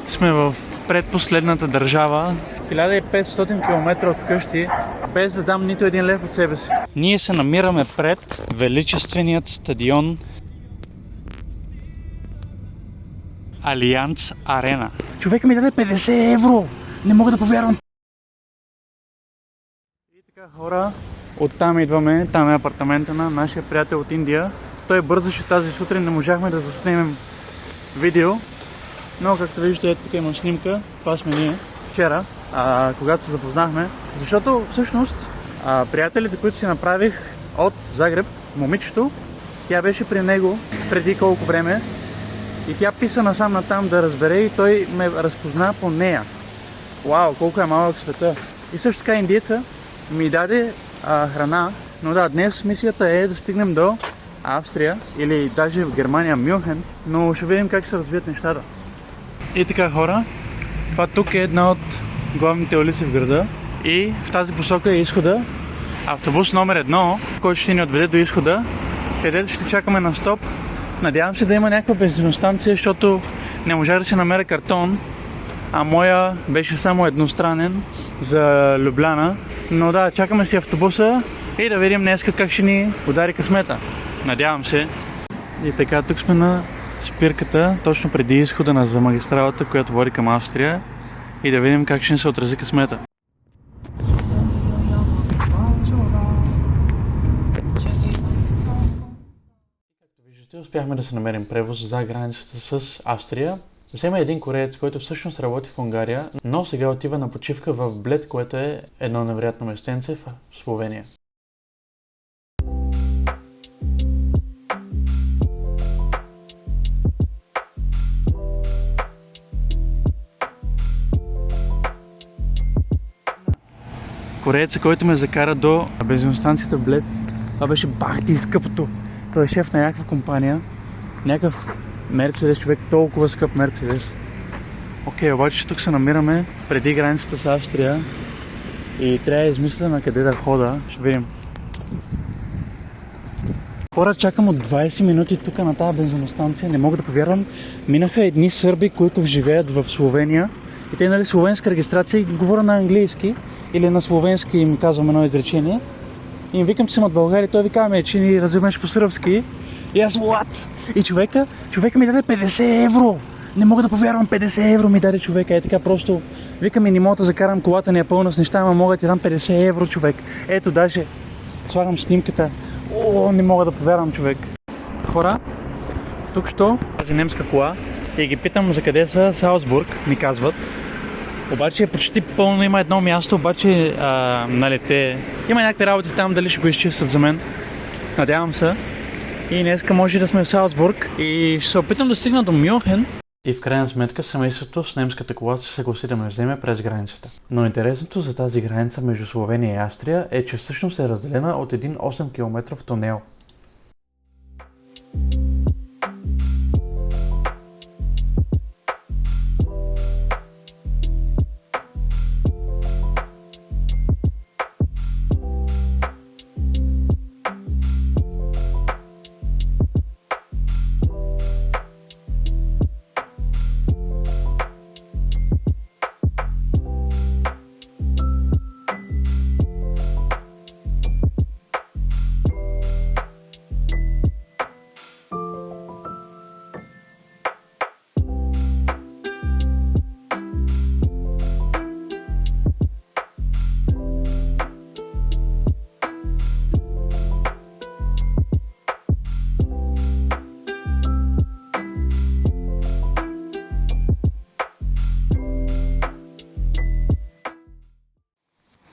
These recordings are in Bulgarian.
сме в предпоследната държава. 1500 км от вкъщи, без да дам нито един лев от себе си. Ние се намираме пред величественият стадион Алианс Арена. Човек ми даде 50 евро! Не мога да повярвам! И така, хора, оттам идваме, там е апартамента на нашия приятел от Индия. Той бързаше тази сутрин, не можахме да заснемем видео, но както виждате, тук има снимка, това сме ние вчера, когато се запознахме, защото всъщност приятелите, които си направих от Загреб, момичето, тя беше при него преди колко време и тя писа насам натам да разбере и той ме разпозна по нея. Вау, колко е малък света! И също така индиеца ми даде храна, но да, днес мисията е да стигнем до Австрия или даже в Германия, Мюнхен, но ще видим как се развият нещата. И така, хора, това тук е една от главните улици в града и в тази посока е изхода. Автобус номер 1, който ще ни отведе до изхода, където ще чакаме на стоп. Надявам се да има някаква бензиностанция, защото не можах да се намеря картон, а моя беше само едностранен за Любляна. Но да, чакаме си автобуса и да видим днес как ще ни удари късмета. Надявам се. И така, тук сме на спирката, точно преди изхода за магистралата, която води към Австрия, и да видим как ще ни се отрази късмета. Както виждате, успяхме да се намерим превоз за границата с Австрия. Взема един кореец, който всъщност работи в Унгария, но сега отива на почивка в Блед, което е едно невероятно местенце в Словения. Корееца, който ме закара до бензиностанцията в Блед, това беше бахти скъпото. Той е шеф на някаква компания, някакъв Мерцедес, човек, толкова скъп Мерцедес. Окей, обаче тук се намираме преди границата с Австрия и трябва да измисля на къде да хода. Ще видим. Хора, чакам от 20 минути тук на тази бензиностанция, не мога да повярвам. Минаха едни сърби, които живеят в Словения и те, нали, словенска регистрация и говоря на английски или на словенски, им казвам едно изречение. И им викам, че съм от България, той ви казва, че ни разбираш по сръбски. И аз, what? И човека ми даде 50 евро. Не мога да повярвам, 50 евро ми даде човека. Е така просто, викам и не мога да закарам колата, не е пълна с неща, ама мога да ти дам 50 евро, човек. Ето, даже слагам снимката. О, не мога да повярвам, човек. Хора, тук що тази немска кола и ги питам за къде са. Салцбург, ми казват. Обаче е почти пълно, има едно място, обаче нали, има някакви работи там, дали ще го изчистят за мен. Надявам се. И днеска може да сме в Салцбург и ще се опитам да стигна до Мюнхен. И в крайна сметка семейството с немската кола се съгласи да ме вземе през границата. Но интересното за тази граница между Словения и Австрия е, че всъщност е разделена от един 8 км тунел.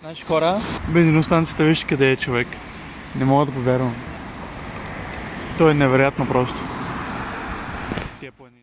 Значи, хора, бензиностанцията, виж къде е, човек. Не мога да повярвам. То е невероятно просто. Тия планини.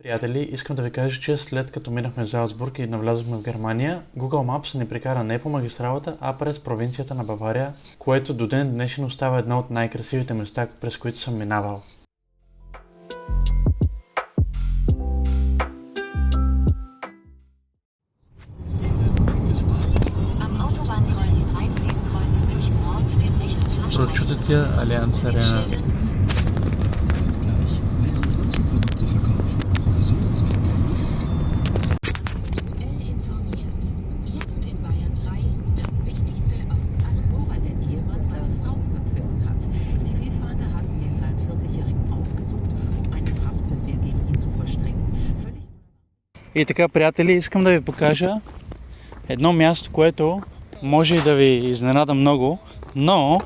Приятели, искам да ви кажа, че след като минахме Залцбург и навлязохме в Германия, Google Maps ни прикара не по магистралата, а през провинцията на Бавария, което до ден днешен остава едно от най-красивите места, през които съм минавал. прочутия Allianz Arena. И така, приятели, искам да ви покажа едно място, което може и да ви изненада много, но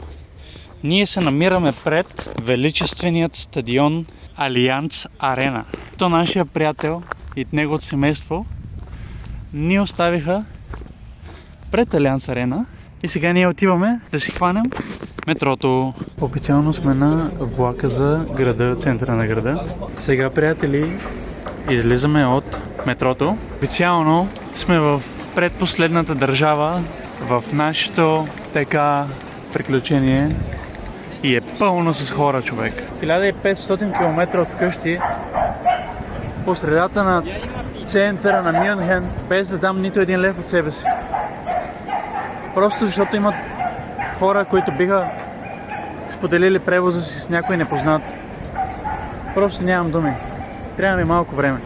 ние се намираме пред величественият стадион Allianz Arena. То нашия приятел и неговото семейство ни оставиха пред Allianz Arena и сега ние отиваме да си хванем метрото. Официално сме на влака за града, центъра на града. Сега, приятели, излизаме от метрото. Официално сме в предпоследната държава в нашето така приключение и е пълно с хора, човек. 1500 км от вкъщи, по средата на центъра на Мюнхен, без да дам нито един лев от себе си. Просто защото имат хора, които биха споделили превоза си с някой непознат. Просто нямам думи. Трябва ми малко време.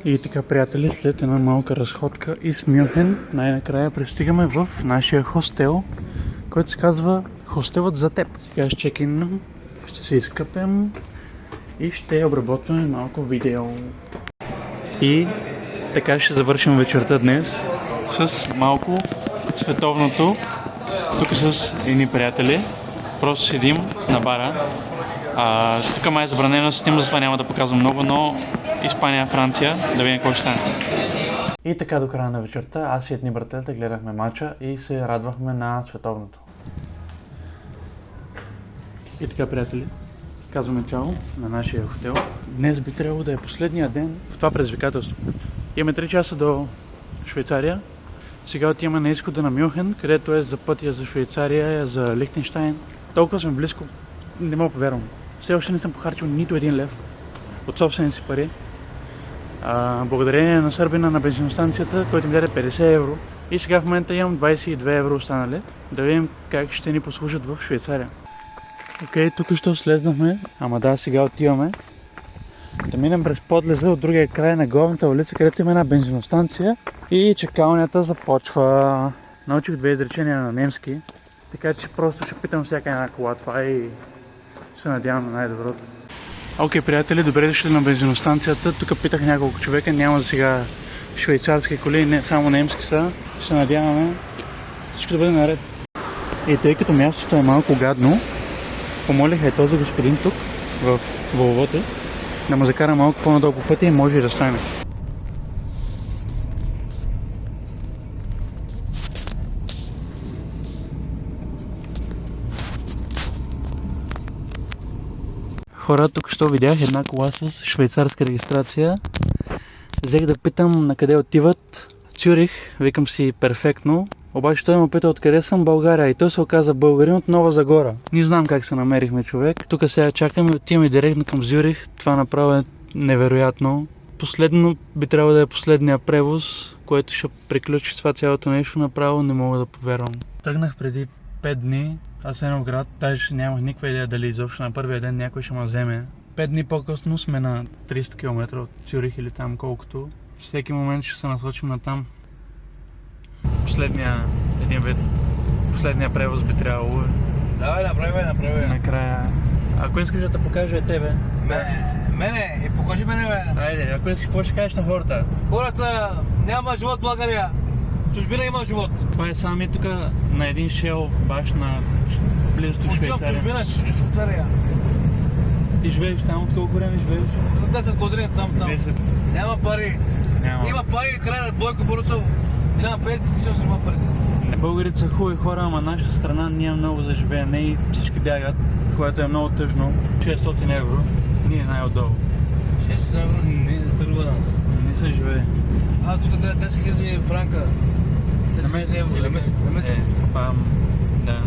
И така, приятели, след една малка разходка из Мюнхен, най-накрая пристигаме в нашия хостел, който се казва Хостелът за теб. Сега ще чекинем, ще се изкъпем и ще обработваме малко видео. И така ще завършим вечерта днес с малко световното. Тук с едни приятели. Просто седим на бара. Тук май е забранено да се снима, затова няма да показвам много, но Испания, Франция, да видим какво ще стане. И така до края на вечерта, аз и едни брателите гледахме матча и се радвахме на световното. И така, приятели, казваме чао на нашия хотел. Днес би трябвало да е последния ден в това предизвикателство. Имаме 3 часа до Швейцария. Сега отиваме на изхода на Мюнхен, където е за пътя за Швейцария, за Лихтенщайн. Толкова сме близко, не мога повярвам. Все още не съм похарчил нито един лев от собствените си пари. Благодарение на сърбина на бензиностанцията, който ми даде 50 евро. И сега в момента имам 22 евро останали. Да видим как ще ни послужат в Швейцария. Окей, тук що слезнахме, ама да, сега отиваме да минем през подлеза от другия край на главната улица, където има една бензиностанция и чакалнята започва. Научих 2 изречения на немски, така че просто ще питам всяка една кола това и се надявам на най-доброто. Окей, приятели, добре дошли на бензиностанцията. Тук питах няколко човека, няма за сега швейцарски коли, не само немски са. Ще се надяваме всичко да бъде наред. И тъй като мястото е малко гадно, помолиха и този господин тук в Волвото да му закара малко по-надолу по пътя и може и да стане. Хора, тук що видях една кола с швейцарска регистрация. Взех да питам на къде отиват. Цюрих, викам си перфектно. Обаче той ме пита откъде съм, България, и той се оказа българин от Нова Загора. Не знам как се намерихме, човек. Тук сега чакаме и отиваме директно към Зюрих. Това направо е невероятно. Последно би трябвало да е последния превоз, което ще приключи това цялото нещо. Направо не мога да повярвам. Тръгнах преди 5 дни, Асеновград, даже нямах никаква идея дали изобщо на първия ден някой ще ме вземе. 5 дни по-късно сме на 300 км от Цюрих или там колкото. Всеки момент ще се насочим на там. Последния превоз би трябвало. Давай, направи. Накрая. Ако искаш да те покажа тебе. Мене, покажи мене, бе. Айде, ако искаш, какво ще кажеш на хората? Хората, няма живот в България. Чужбина има живот. Това е сами тук на един шел, баш на близо до Швейцария. Чужбина, Швейцария. Ти живееш там, от колко време живееш? 10 години съм там. 10. Няма пари. Има пари, край на Бойко Борисов. Дилян Пеевски си има пари. Българите са хубави хора, ама нашата страна няма много за живеене и всички бягат, което е много тъжно. 600 евро, ние най-отдолу. 600 евро не търва нас. Не се живее. Аз тук 10 000 франка. 10 000 евро на месец. Да.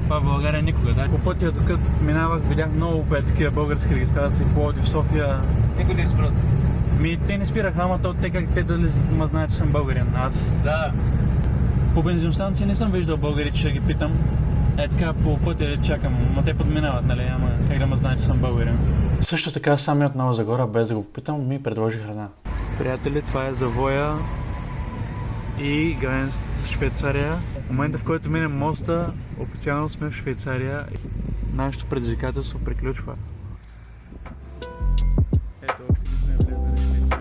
Това в България никога, да. По пътя, докато минавах, видях много такива български регистрации, Пловдив, София. Никой не спират. Те не спираха, ама те дали ме знаят, че съм българин. Аз. Да. По бензиностанции не съм виждал българи, че ги питам. Е така по пътя чакам, ма те подминават, нали, ама как да ме знае, че съм българин. Също така сами от Нова Загора, без да го попитам, ми предложи храна. Приятели, това е завоя и границата с Швейцария. В момента, в който минем моста, официално сме в Швейцария. Нашето предизвикателство приключва. Ето, още не сме влезли на Швейцария.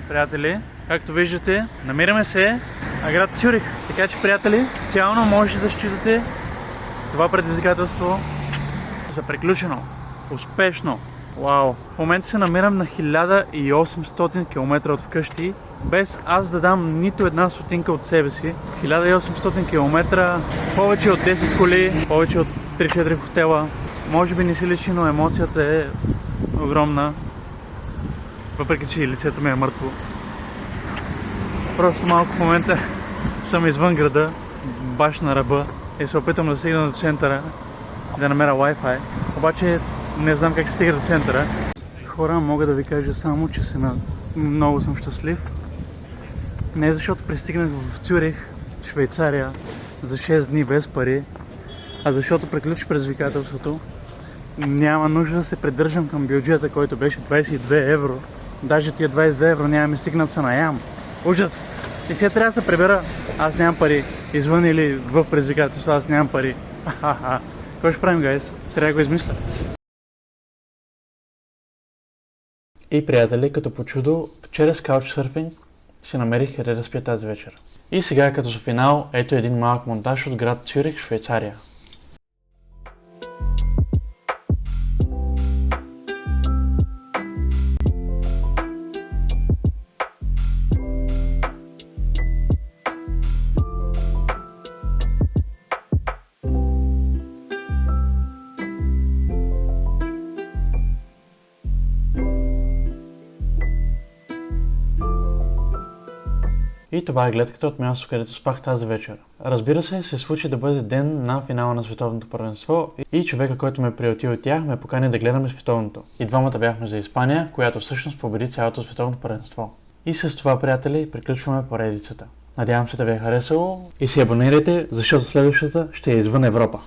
Приятели, както виждате, намираме се на град Цюрих. Така че, приятели, цяло можете да считате това предизвикателство за приключено. Успешно. Вау! В момента се намирам на 1800 км от вкъщи, без аз да дам нито една стотинка от себе си. 1800 км, повече от 10 коли, повече от 3-4 хотела. Може би не си личи, но емоцията е огромна. Въпреки че и лицето ми е мъртво. Просто малко в момента съм извън града, баш на ръба и се опитам да стигна до центъра, да намеря Wi-Fi. Обаче не знам как се стига до центъра. Хора, мога да ви кажа само, че много съм щастлив. Не защото пристигнах в Цюрих, Швейцария, за 6 дни без пари, а защото приключи предизвикателството. Няма нужда да се придържам към бюджета, който беше 22 евро. Даже тия 22 евро няма ми стигнат са наям. Ужас! И сега трябва да се прибера. Аз нямам пари. Извън или в предизвикателство аз нямам пари. Кой ще правим, гайс? Трябва да го измисля. И приятели, като по чудо, чрез Couchsurfing си намерих къде да спя тази вечер. И сега като за финал, ето един малък монтаж от град Цюрих, Швейцария. И това е гледката от място, където спах тази вечер. Разбира се случи да бъде ден на финала на световното първенство и човека, който ме приюти от тях, ме покани да гледаме световното. И двамата бяхме за Испания, която всъщност победи цялото световно първенство. И с това, приятели, приключваме поредицата. Надявам се да ви е харесало и се абонирайте, защото следващата ще е извън Европа.